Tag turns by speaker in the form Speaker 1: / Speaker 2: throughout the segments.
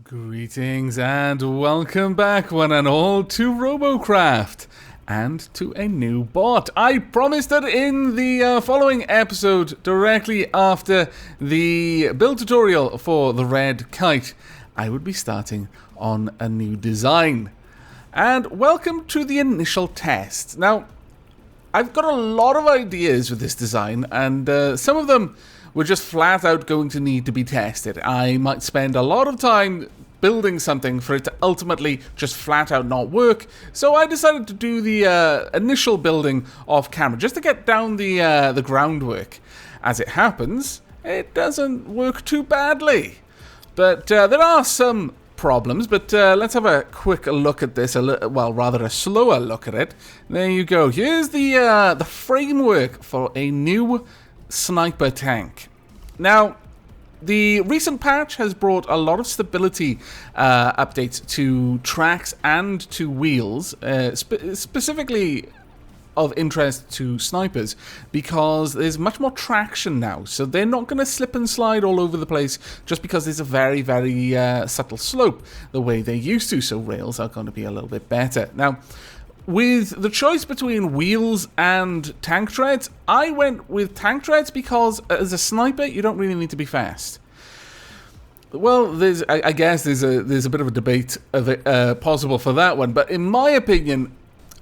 Speaker 1: Greetings and welcome back, one and all, to Robocraft and to a new bot. I promised that in the following episode, directly after the build tutorial for the red kite, I would be starting on a new design. And welcome to the initial test. Now, I've got a lot of ideas with this design, and some of them were just flat out going to need to be tested. I might spend a lot of time building something for it to ultimately just flat out not work, so I decided to do the initial building off camera, just to get down the groundwork. As it happens, it doesn't work too badly. But there are some problems, but let's have a quick look at this, rather a slower look at it. There you go. Here's the framework for a new sniper tank. Now, the recent patch has brought a lot of stability updates to tracks and to wheels, specifically of interest to snipers, because there's much more traction now, so they're not going to slip and slide all over the place just because there's a very, very subtle slope the way they used to, so rails are going to be a little bit better. Now, with the choice between wheels and tank treads, I went with tank treads because as a sniper, you don't really need to be fast. Well, I guess there's a bit of a debate possible for that one, but in my opinion,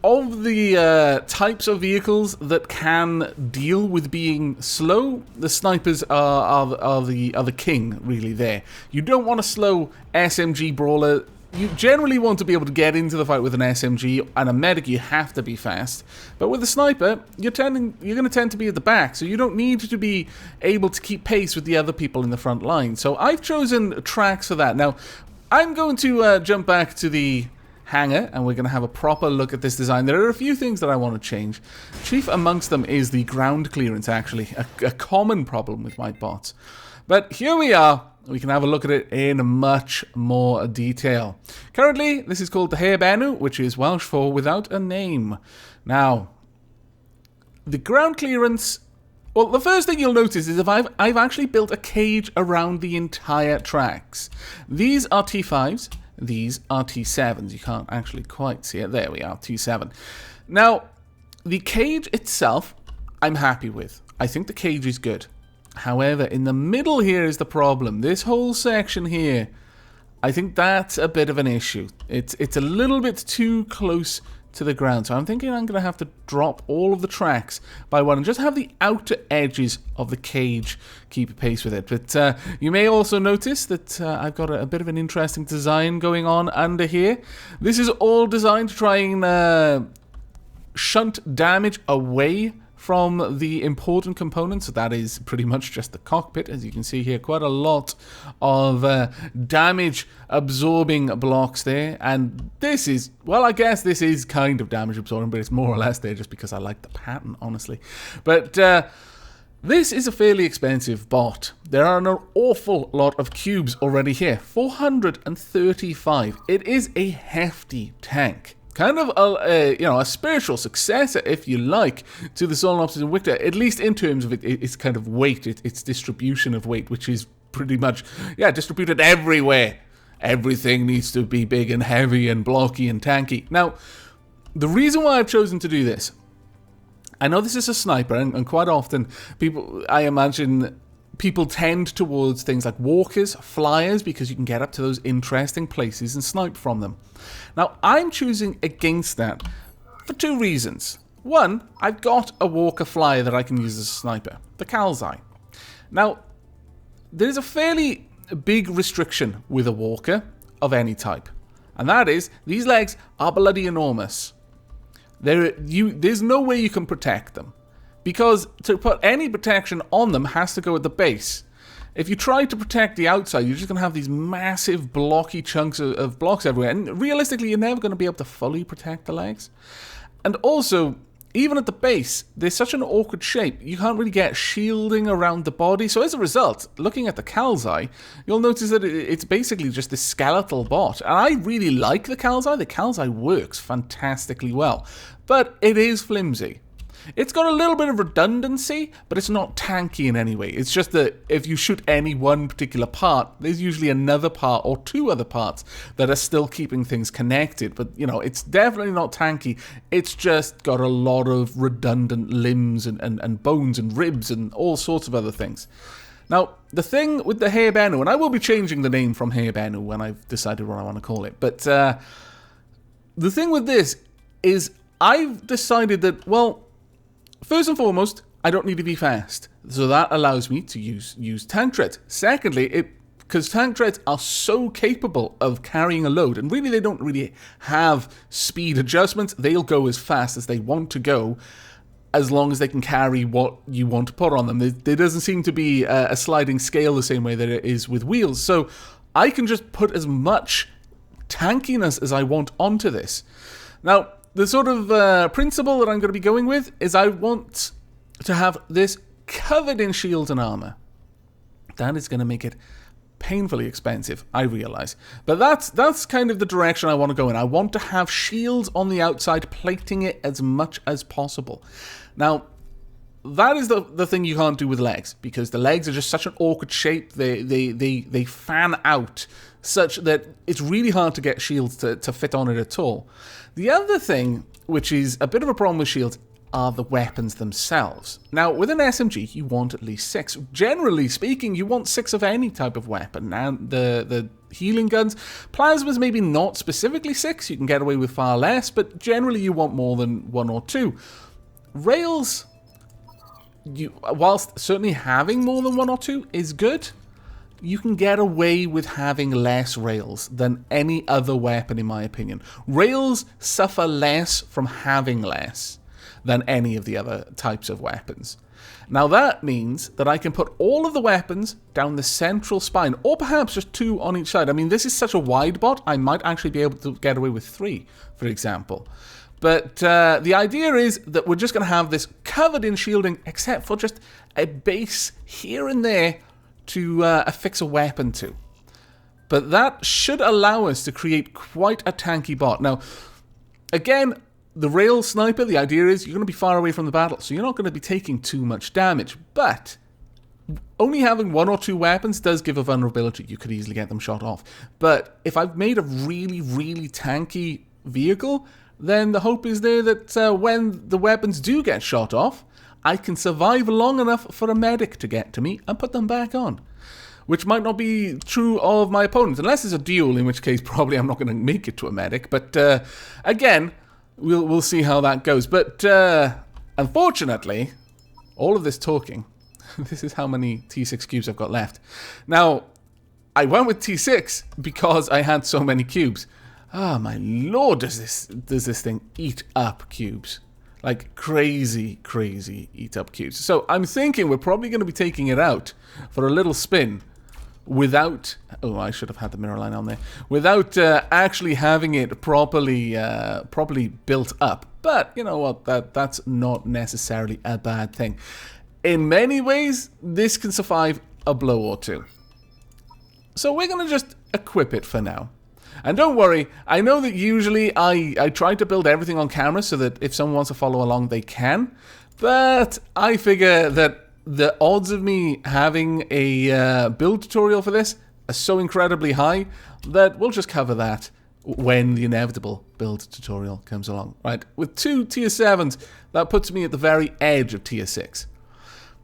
Speaker 1: of the types of vehicles that can deal with being slow, the snipers are the king, really, there. You don't want a slow SMG brawler. You generally want to be able to get into the fight with an SMG, and a medic you have to be fast. But with a sniper, you're going to tend to be at the back, so you don't need to be able to keep pace with the other people in the front line. So I've chosen tracks for that. Now, I'm going to jump back to the hangar, and we're going to have a proper look at this design. There are a few things that I want to change. Chief amongst them is the ground clearance, actually, a common problem with my bots. But here we are. We can have a look at it in much more detail. Currently, this is called the Herbenu, which is Welsh for without a name. Now, the ground clearance. Well, the first thing you'll notice is I've actually built a cage around the entire tracks. These are T5s. These are T7s. You can't actually quite see it. There we are, T7. Now, the cage itself, I'm happy with. I think the cage is good. However, in the middle here is the problem. This whole section here, I think that's a bit of an issue. It's a little bit too close to the ground. So I'm thinking I'm going to have to drop all of the tracks by one and just have the outer edges of the cage keep pace with it. But you may also notice that I've got a bit of an interesting design going on under here. This is all designed to try and shunt damage away from the important components. That is pretty much just the cockpit. As you can see here, quite a lot of damage absorbing blocks there, and this is, well, I guess this is kind of damage absorbing, but it's more or less there just because I like the pattern, honestly. But this is a fairly expensive bot. There are an awful lot of cubes already here, 435. It is a hefty tank. Kind of a spiritual successor, if you like, to the Solar Optus and Victor, at least in terms of its kind of weight, its distribution of weight, which is pretty much, distributed everywhere. Everything needs to be big and heavy and blocky and tanky. Now, the reason why I've chosen to do this, I know this is a sniper, and quite often I imagine people tend towards things like walkers, flyers, because you can get up to those interesting places and snipe from them. Now, I'm choosing against that for two reasons. One, I've got a walker flyer that I can use as a sniper, the Calzai. Now, there's a fairly big restriction with a walker of any type, and that is these legs are bloody enormous. There's no way you can protect them, because to put any protection on them has to go at the base. If you try to protect the outside, you're just going to have these massive blocky chunks of blocks everywhere. And realistically, you're never going to be able to fully protect the legs. And also, even at the base, there's such an awkward shape. You can't really get shielding around the body. So as a result, looking at the Calzai, you'll notice that it's basically just this skeletal bot. And I really like the Calzai. The Calzai works fantastically well. But it is flimsy. It's got a little bit of redundancy, but it's not tanky in any way. It's just that if you shoot any one particular part, there's usually another part or two other parts that are still keeping things connected. But, you know, it's definitely not tanky. It's just got a lot of redundant limbs and bones and ribs and all sorts of other things. Now, the thing with the Haibenu, and I will be changing the name from Haibenu when I've decided what I want to call it, but the thing with this is I've decided that, well, first and foremost, I don't need to be fast. So that allows me to use tank treads. Secondly, because tank treads are so capable of carrying a load, and really they don't really have speed adjustments. They'll go as fast as they want to go, as long as they can carry what you want to put on them. There doesn't seem to be a sliding scale the same way that it is with wheels. So I can just put as much tankiness as I want onto this. Now, the sort of principle that I'm going to be going with is I want to have this covered in shields and armor. That is going to make it painfully expensive, I realize. But that's kind of the direction I want to go in. I want to have shields on the outside, plating it as much as possible. Now, that is the thing you can't do with legs, because the legs are just such an awkward shape. They fan out such that it's really hard to get shields to fit on it at all. The other thing, which is a bit of a problem with shields, are the weapons themselves. Now, with an SMG, you want at least 6. Generally speaking, you want 6 of any type of weapon. Now, the healing guns, plasmas, maybe not specifically 6. You can get away with far less, but generally you want more than 1 or 2. Rails, whilst certainly having more than 1 or 2 is good, you can get away with having less rails than any other weapon, in my opinion. Rails suffer less from having less than any of the other types of weapons. Now that means that I can put all of the weapons down the central spine, or perhaps just 2 on each side. I mean, this is such a wide bot, I might actually be able to get away with 3, for example. But the idea is that we're just going to have this covered in shielding, except for just a base here and there to affix a weapon to. But that should allow us to create quite a tanky bot. Now, again, the rail sniper, the idea is you're going to be far away from the battle, so you're not going to be taking too much damage. But only having 1 or 2 weapons does give a vulnerability. You could easily get them shot off. But if I've made a really, really tanky vehicle, then the hope is there that when the weapons do get shot off, I can survive long enough for a medic to get to me and put them back on. Which might not be true of my opponents, unless it's a duel, in which case probably I'm not going to make it to a medic. But again, we'll see how that goes. But unfortunately, all of this talking, this is how many T6 cubes I've got left. Now, I went with T6 because I had so many cubes. Ah, my lord, does this thing eat up cubes. Like crazy, crazy eat up cubes. So I'm thinking we're probably going to be taking it out for a little spin without, oh, I should have had the mirror line on there, without actually having it properly built up. But you know what, that's not necessarily a bad thing. In many ways, this can survive a blow or 2. So we're going to just equip it for now. And don't worry, I know that usually I try to build everything on camera so that if someone wants to follow along, they can. But I figure that the odds of me having a build tutorial for this are so incredibly high that we'll just cover that when the inevitable build tutorial comes along. Right, with 2 tier 7s, that puts me at the very edge of tier 6.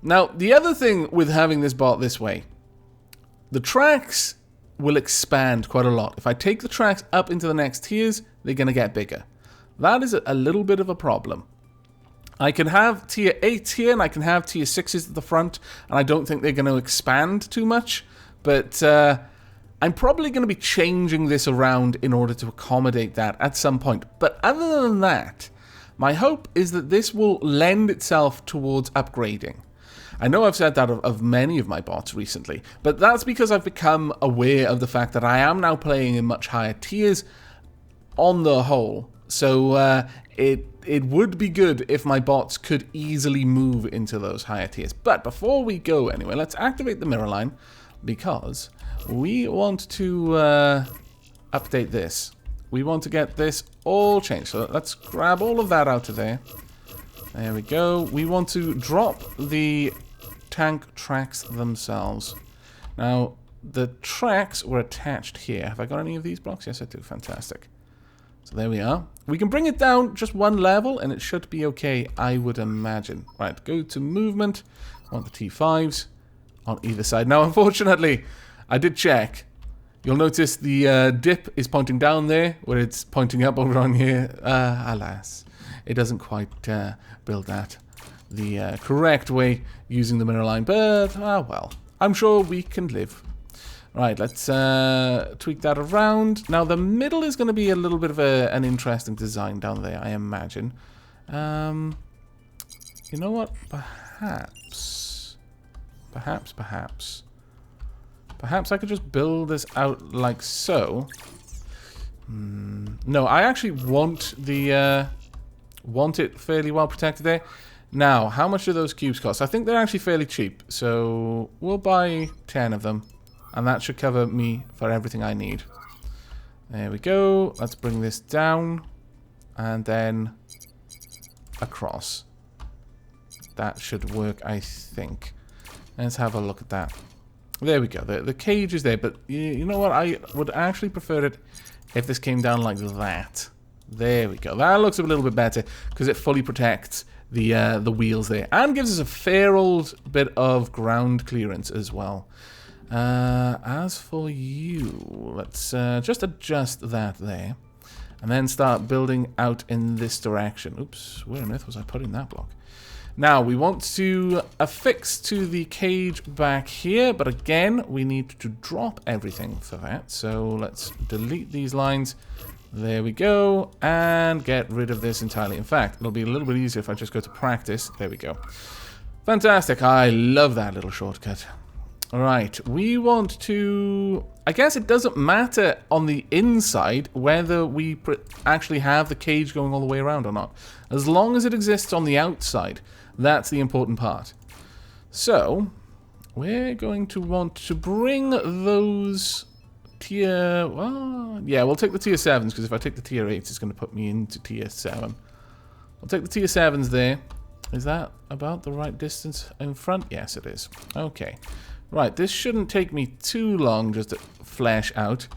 Speaker 1: Now, the other thing with having this bot this way, the tracks will expand quite a lot. If I take the tracks up into the next tiers, they're going to get bigger. That is a little bit of a problem. I can have tier 8 here, and I can have tier 6s at the front, and I don't think they're going to expand too much, but I'm probably going to be changing this around in order to accommodate that at some point. But other than that, my hope is that this will lend itself towards upgrading. I know I've said that of many of my bots recently, but that's because I've become aware of the fact that I am now playing in much higher tiers on the whole. So it would be good if my bots could easily move into those higher tiers. But before we go anyway, let's activate the mirror line because we want to update this. We want to get this all changed. So let's grab all of that out of there. There we go. We want to drop the tank tracks themselves. Now, the tracks were attached here. Have I got any of these blocks? Yes, I do. Fantastic. So there we are. We can bring it down just one level, and it should be okay, I would imagine. Right, go to movement. I want the T5s on either side. Now, unfortunately, I did check. You'll notice the dip is pointing down there, where it's pointing up over on here. Alas, it doesn't quite build that the correct way using the mirror line, but, well, I'm sure we can live. Right, let's tweak that around. Now, the middle is going to be a little bit of an interesting design down there, I imagine. You know what? Perhaps I could just build this out like so. No, I actually want the want it fairly well protected there. Now, how much do those cubes cost? I think they're actually fairly cheap, so we'll buy 10 of them. And that should cover me for everything I need. There we go. Let's bring this down. And then across. That should work, I think. Let's have a look at that. There we go. The cage is there. But you know what? I would actually prefer it if this came down like that. There we go. That looks a little bit better because it fully protects the wheels there. And gives us a fair old bit of ground clearance as well. As for you, let's just adjust that there. And then start building out in this direction. Oops, where on earth was I putting that block? Now, we want to affix to the cage back here. But again, we need to drop everything for that. So let's delete these lines. There we go. And get rid of this entirely. In fact, it'll be a little bit easier if I just go to practice. There we go. Fantastic. I love that little shortcut. Alright, we want to... I guess it doesn't matter on the inside whether we actually have the cage going all the way around or not. As long as it exists on the outside, that's the important part. So, we're going to want to bring those tier... Well, yeah, we'll take the tier 7s, because if I take the tier 8s, it's going to put me into tier 7. I'll take the tier 7s there. Is that about the right distance in front? Yes, it is. Okay. Right, this shouldn't take me too long just to flesh out.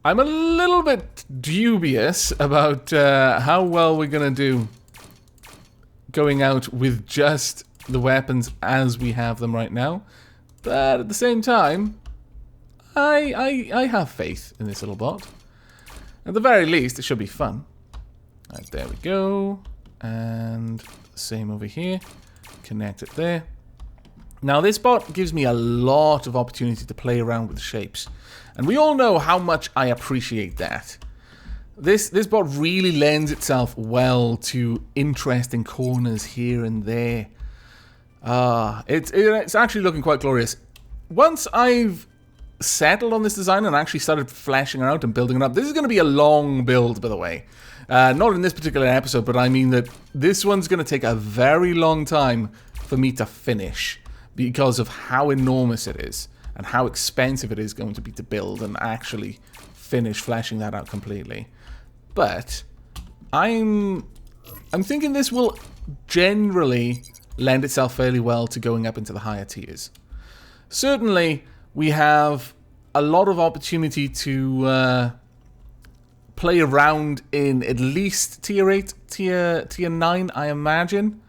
Speaker 1: I'm a little bit dubious about how well we're going to do going out with just the weapons as we have them right now. But at the same time, I have faith in this little bot. At the very least, it should be fun. Right, there we go. And same over here. Connect it there. Now, this bot gives me a lot of opportunity to play around with the shapes. And we all know how much I appreciate that. This bot really lends itself well to interesting corners here and there. It's actually looking quite glorious. Once I've settled on this design and actually started fleshing it out and building it up, this is going to be a long build, by the way. Not in this particular episode, but I mean that this one's going to take a very long time for me to finish, because of how enormous it is and how expensive it is going to be to build and actually finish fleshing that out completely. But I'm thinking this will generally lend itself fairly well to going up into the higher tiers. Certainly, we have a lot of opportunity to play around in at least tier 8, tier 9, I imagine.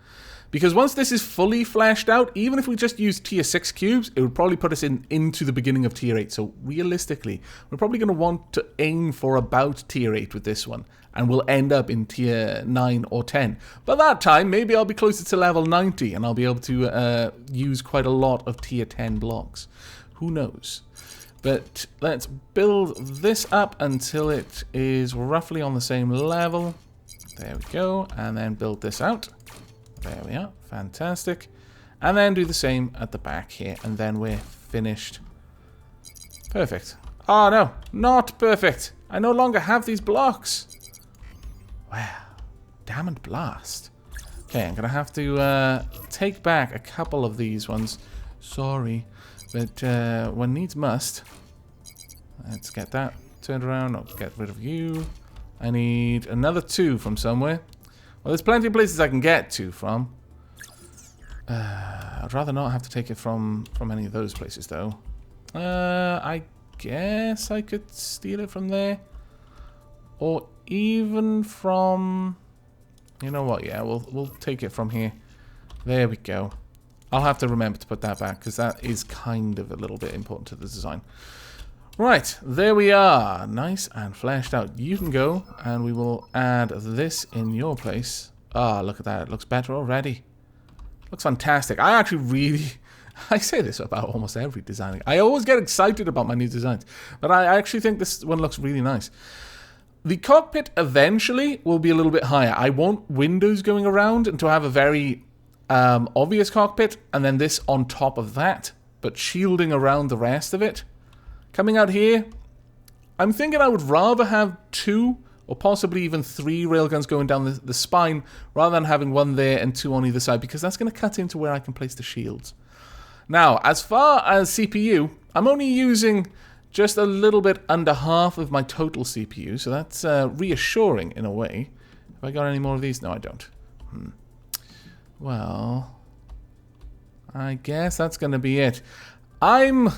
Speaker 1: Because once this is fully fleshed out, even if we just use tier 6 cubes, it would probably put us into the beginning of tier 8. So realistically, we're probably going to want to aim for about tier 8 with this one. And we'll end up in tier 9 or 10. By that time, maybe I'll be closer to level 90 and I'll be able to use quite a lot of tier 10 blocks. Who knows? But let's build this up until it is roughly on the same level. There we go. And then build this out. There we are. Fantastic. And then do the same at the back here. And then we're finished. Perfect. Oh, no. Not perfect. I no longer have these blocks. Wow. Damn and blast. Okay, I'm going to have to take back a couple of these ones. Sorry. But when needs must. Let's get that turned around. I'll get rid of you. I need another 2 from somewhere. Well, there's plenty of places I can get to from. I'd rather not have to take it from any of those places, though. I guess I could steal it from there. Or even from... You know what? Yeah, we'll take it from here. There we go. I'll have to remember to put that back, because that is kind of a little bit important to the design. Right, there we are. Nice and fleshed out. You can go, and we will add this in your place. Ah, look at that. It looks better already. Looks fantastic. I actually really... I say this about almost every design. I always get excited about my new designs. But I actually think this one looks really nice. The cockpit eventually will be a little bit higher. I want windows going around and to have a very obvious cockpit. And then this on top of that. But shielding around the rest of it. Coming out here, I'm thinking I would rather have 2 or possibly even 3 railguns going down the spine rather than having 1 there and 2 on either side, because that's going to cut into where I can place the shields. Now, as far as CPU, I'm only using just a little bit under half of my total CPU, so that's reassuring in a way. Have I got any more of these? No, I don't. Well, I guess that's going to be it. I'm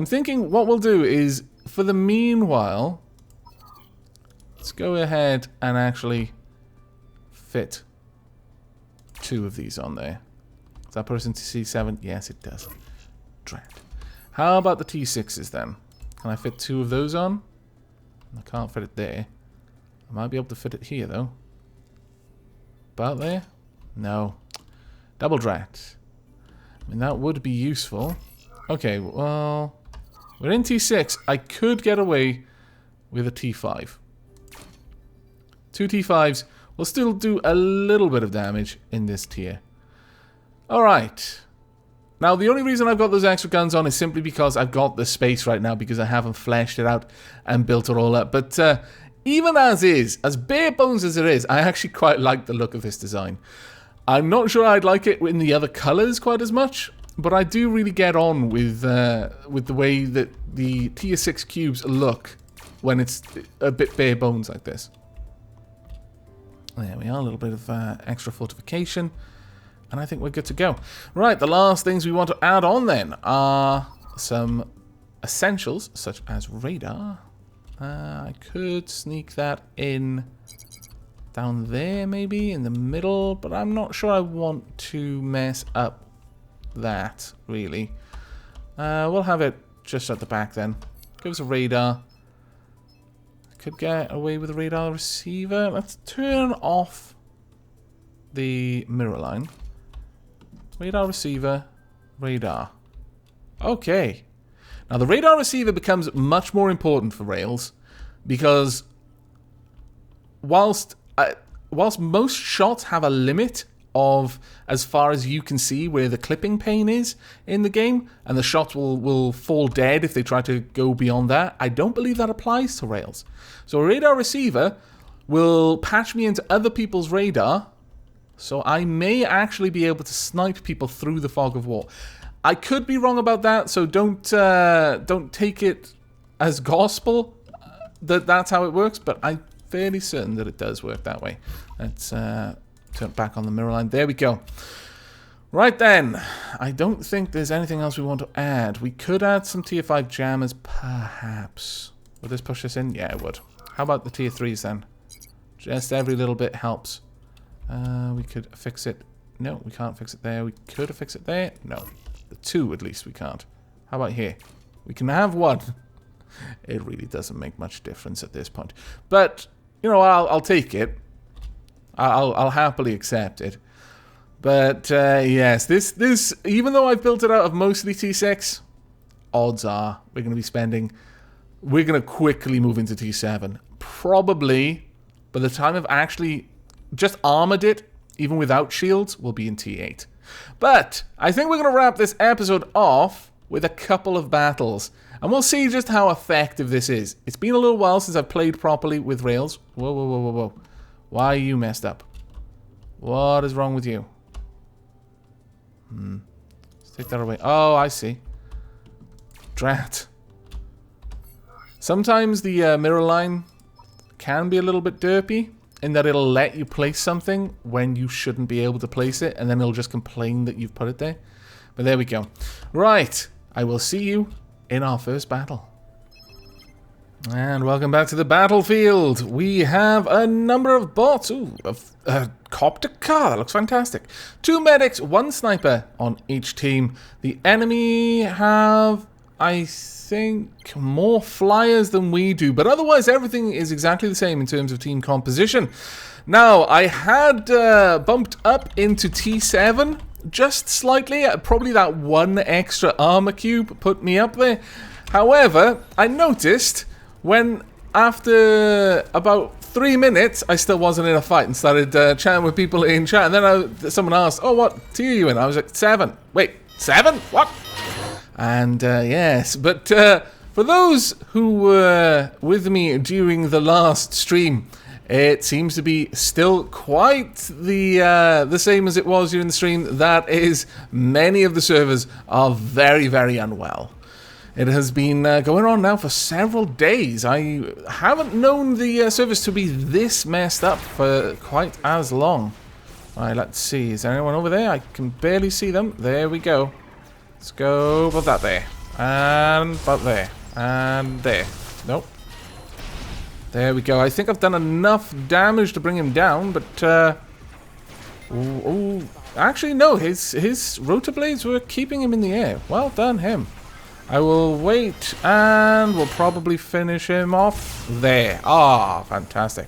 Speaker 1: thinking what we'll do is, for the meanwhile, let's go ahead and actually fit 2 of these on there. Does that put us into C7? Yes, it does. Drat. How about the T6s then? Can I fit 2 of those on? I can't fit it there. I might be able to fit it here, though. About there? No. Double drat. I mean, that would be useful. Okay, well... We're in T6. I could get away with a T5. 2 T5s will still do a little bit of damage in this tier. Alright. Now, the only reason I've got those extra guns on is simply because I've got the space right now, because I haven't fleshed it out and built it all up. But even as is, as bare bones as it is, I actually quite like the look of this design. I'm not sure I'd like it in the other colors quite as much, but I do really get on with the way that the tier 6 cubes look when it's a bit bare bones like this. There we are, a little bit of extra fortification. And I think we're good to go. Right, the last things we want to add on then are some essentials, such as radar. I could sneak that in down there, maybe, in the middle, but I'm not sure I want to mess up that, really. We'll have it just at the back then. Give us a radar. Could get away with a radar receiver. Let's turn off the mirror line. Radar receiver, radar. Okay. Now the radar receiver becomes much more important for Rails, because whilst most shots have a limit of as far as you can see where the clipping pane is in the game, and the shots will fall dead if they try to go beyond that, I don't believe that applies to Rails. So a radar receiver will patch me into other people's radar, so I may actually be able to snipe people through the fog of war. I could be wrong about that, so don't take it as gospel that that's how it works, but I'm fairly certain that it does work that way. Let's turn it back on the mirror line. There we go. Right then, I don't think there's anything else we want to add. We could add some tier 5 jammers, perhaps. Would this push us in? Yeah, it would. How about the tier 3s then? Just every little bit helps. We could fix it. No, we can't fix it there. We could fix it there. No. The 2 at least we can't. How about here? We can have 1. It really doesn't make much difference at this point. But, you know, I'll take it. I'll happily accept it. But, yes, this, even though I've built it out of mostly T6, odds are we're going to quickly move into T7. Probably, by the time I've actually just armored it, even without shields, we'll be in T8. But I think we're going to wrap this episode off with a couple of battles. And we'll see just how effective this is. It's been a little while since I've played properly with Rails. Whoa, whoa, whoa, whoa, whoa. Why are you messed up? What is wrong with you? Let's take that away. Oh, I see. Drat. Sometimes the mirror line can be a little bit derpy in that it'll let you place something when you shouldn't be able to place it, and then it'll just complain that you've put it there. But there we go. Right, I will see you in our first battle. And welcome back to the battlefield. We have a number of bots. Ooh, a copter car. That looks fantastic. 2 medics, 1 sniper on each team. The enemy have, I think, more flyers than we do. But otherwise, everything is exactly the same in terms of team composition. Now, I had bumped up into T7 just slightly. Probably that 1 extra armor cube put me up there. However, I noticed when after about 3 minutes, I still wasn't in a fight and started chatting with people in chat. And then someone asked, "Oh, what tier are you in?" I was like, 7. Wait, 7? What? And yes, but for those who were with me during the last stream, it seems to be still quite the same as it was during the stream. That is, many of the servers are very, very unwell. It has been going on now for several days. I haven't known the servers to be this messed up for quite as long. Alright, let's see. Is there anyone over there? I can barely see them. There we go. Let's go about that there. And about there. And there. Nope. There we go. I think I've done enough damage to bring him down, but ooh. Actually, no. His rotor blades were keeping him in the air. Well done, him. I will wait, and we'll probably finish him off there. Ah, fantastic.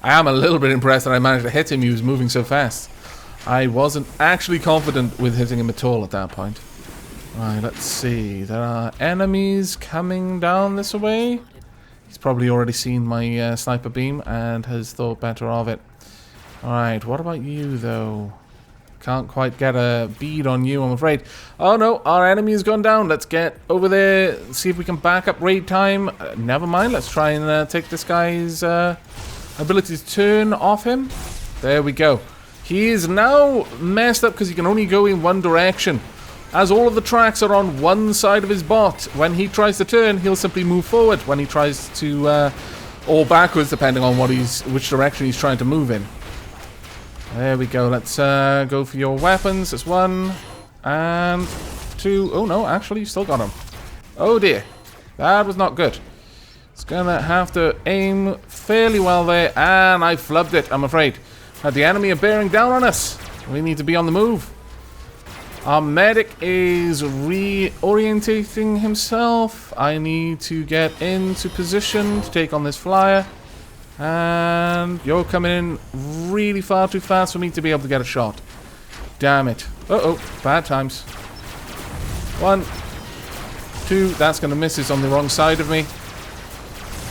Speaker 1: I am a little bit impressed that I managed to hit him. He was moving so fast. I wasn't actually confident with hitting him at all at that point. Alright, let's see. There are enemies coming down this way. He's probably already seen my sniper beam and has thought better of it. Alright, what about you, though? Can't quite get a bead on you, I'm afraid. Oh no, our enemy has gone down. Let's get over there, see if we can back up raid time. Never mind, let's try and take this guy's ability to turn off him. There we go. He is now messed up because he can only go in one direction. As all of the tracks are on one side of his bot, when he tries to turn, he'll simply move forward. When he tries to, or backwards, depending on which direction he's trying to move in. There we go. Let's go for your weapons. That's 1 and 2. Oh no, actually, you still got him. Oh dear, that was not good. It's gonna have to aim fairly well there, and I flubbed it, I'm afraid. The enemy are bearing down on us. We need to be on the move. Our medic is reorientating himself. I need to get into position to take on this flyer. And you're coming in really far too fast for me to be able to get a shot. Damn it. Uh-oh, bad times. 1, 2, that's going to miss. It's on the wrong side of me.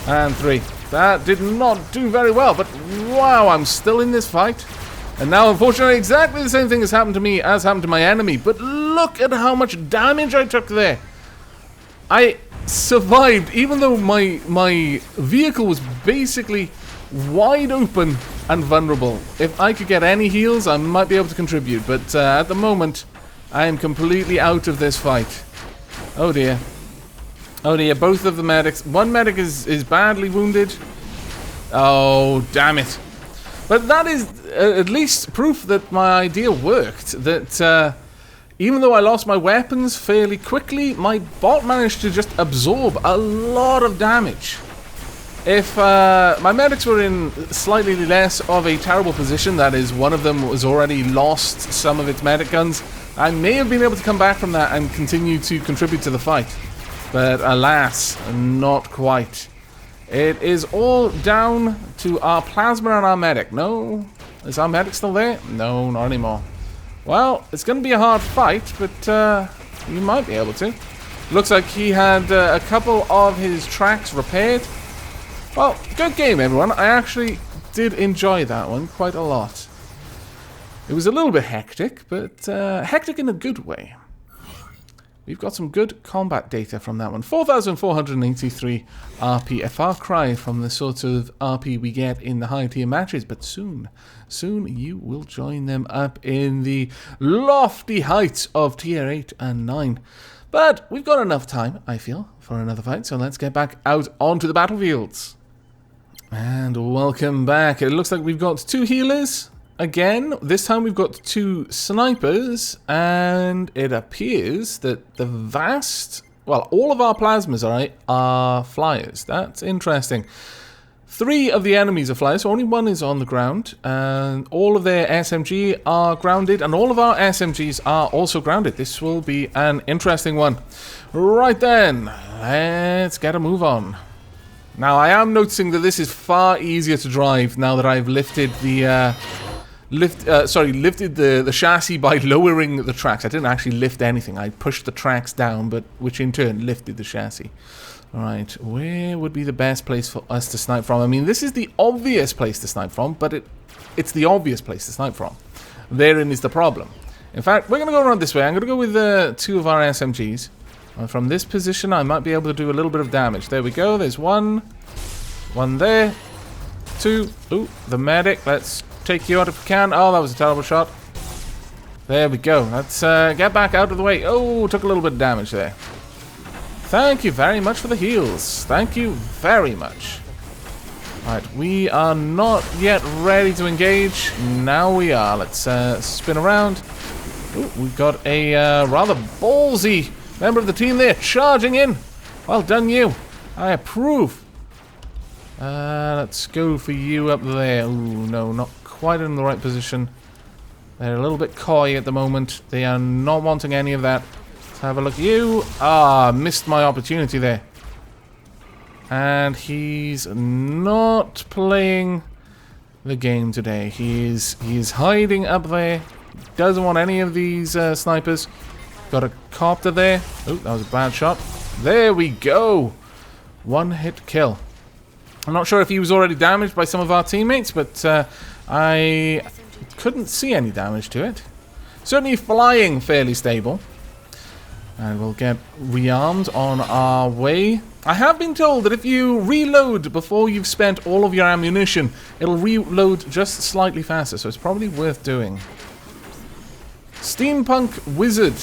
Speaker 1: And 3. That did not do very well, but wow, I'm still in this fight. And now, unfortunately, exactly the same thing has happened to me as happened to my enemy. But look at how much damage I took there. I survived, even though my vehicle was basically wide open and vulnerable. If I could get any heals, I might be able to contribute, but at the moment I am completely out of this fight. Oh dear. Oh dear, both of the medics. One medic is badly wounded. Oh, damn it. But that is at least proof that my idea worked, that even though I lost my weapons fairly quickly, my bot managed to just absorb a lot of damage. If my medics were in slightly less of a terrible position, that is, one of them was already lost some of its medic guns, I may have been able to come back from that and continue to contribute to the fight. But alas, not quite. It is all down to our plasma and our medic. No? Is our medic still there? No, not anymore. Well, it's going to be a hard fight, but you might be able to. Looks like he had a couple of his tracks repaired. Well, good game, everyone. I actually did enjoy that one quite a lot. It was a little bit hectic, but hectic in a good way. We've got some good combat data from that one. 4,483 RP. A far cry from the sort of RP we get in the high tier matches, but soon you will join them up in the lofty heights of tier 8 and 9. But we've got enough time, I feel, for another fight, so let's get back out onto the battlefields. And welcome back. It looks like we've got 2 healers again. This time we've got 2 snipers, and it appears that the all of our plasmas are flyers. That's interesting. 3 of the enemies are flyers, so only 1 is on the ground, and all of their SMG are grounded, and all of our SMGs are also grounded. This will be an interesting one. Right then, let's get a move on. Now, I am noticing that this is far easier to drive now that I've lifted the lifted the chassis by lowering the tracks. I didn't actually lift anything. I pushed the tracks down, but which in turn lifted the chassis. All right, where would be the best place for us to snipe from? I mean, this is the obvious place to snipe from, but it's the obvious place to snipe from. Therein is the problem. In fact, we're going to go around this way. I'm going to go with 2 of our SMGs. From this position, I might be able to do a little bit of damage. There we go. There's 1. 1 there. 2. Ooh, the medic. Let's take you out if we can. Oh, that was a terrible shot. There we go. Let's get back out of the way. Oh, took a little bit of damage there. Thank you very much for the heals. Thank you very much. Alright, we are not yet ready to engage. Now we are. Let's spin around. Ooh, we've got a rather ballsy member of the team there, charging in. Well done, you. I approve. Let's go for you up there. Ooh, no, not quite in the right position. They're a little bit coy at the moment. They are not wanting any of that. Let's have a look at you. Ah, missed my opportunity there. And he's not playing the game today. He is hiding up there. Doesn't want any of these snipers. Got a copter there. Oh, that was a bad shot. There we go. 1-hit kill. I'm not sure if he was already damaged by some of our teammates, but I couldn't see any damage to it. Certainly flying fairly stable. And we'll get rearmed on our way. I have been told that if you reload before you've spent all of your ammunition, it'll reload just slightly faster, so it's probably worth doing. Steampunk Wizard.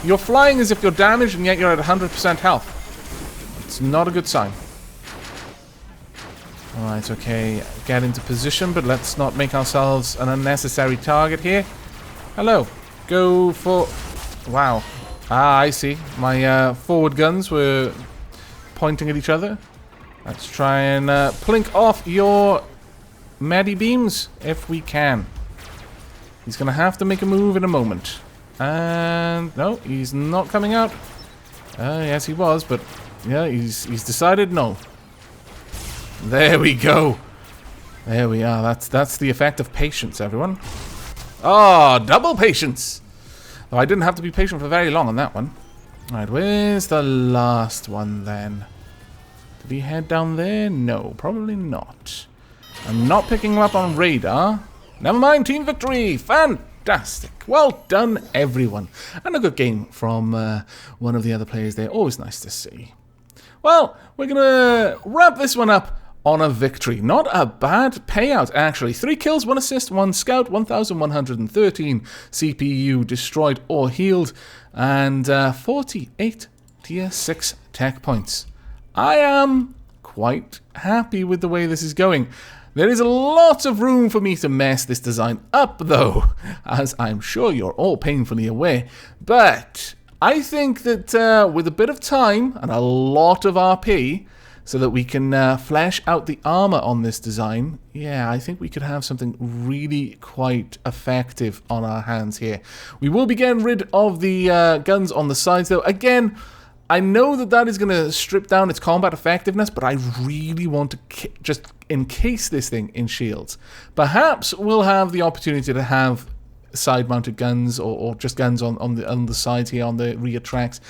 Speaker 1: You're flying as if you're damaged and yet you're at 100% health. It's not a good sign. Alright, okay. Get into position, but let's not make ourselves an unnecessary target here. Hello. Go for... Wow. Ah, I see. My forward guns were pointing at each other. Let's try and plink off your Medi beams if we can. He's going to have to make a move in a moment. And no, he's not coming out. Yes, he was, but yeah, he's decided no. There we go. There we are. That's the effect of patience, everyone. Ah, double patience. Though I didn't have to be patient for very long on that one. Alright, where's the last one then? Did he head down there? No, probably not. I'm not picking him up on radar. Never mind, team victory! Fantastic! Well done, everyone. And a good game from one of the other players there. Always nice to see. Well, we're going to wrap this one up on a victory. Not a bad payout, actually. 3 kills, 1 assist, 1 scout, 1,113 CPU destroyed or healed, and 48 tier 6 tech points. I am quite happy with the way this is going. There is a lot of room for me to mess this design up, though, as I'm sure you're all painfully aware. But I think that with a bit of time and a lot of RP, so that we can flesh out the armor on this design, yeah, I think we could have something really quite effective on our hands here. We will be getting rid of the guns on the sides, though. Again, I know that that is going to strip down its combat effectiveness, but I really want to just encase this thing in shields. Perhaps we'll have the opportunity to have side-mounted guns or just guns on the sides here, on the rear tracks,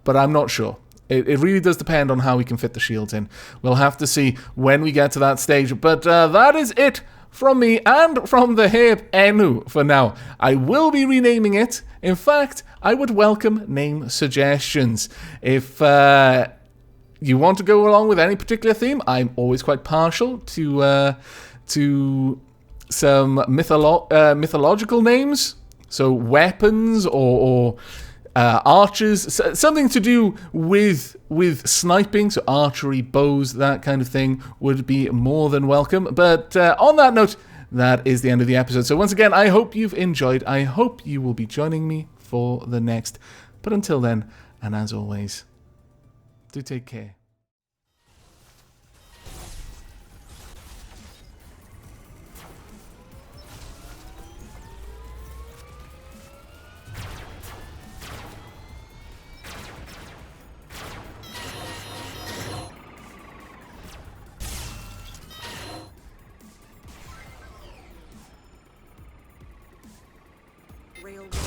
Speaker 1: but I'm not sure. It really does depend on how we can fit the shields in. We'll have to see when we get to that stage. But that is it from me and from the Herb Enu for now. I will be renaming it. In fact, I would welcome name suggestions. If you want to go along with any particular theme, I'm always quite partial to some mythological names. So weapons or archers, something to do with sniping, so archery, bows, that kind of thing would be more than welcome. But on that note, that is the end of the episode. So once again, I hope you've enjoyed. I hope you will be joining me for the next. But until then, and as always, do take care.
Speaker 2: Railway.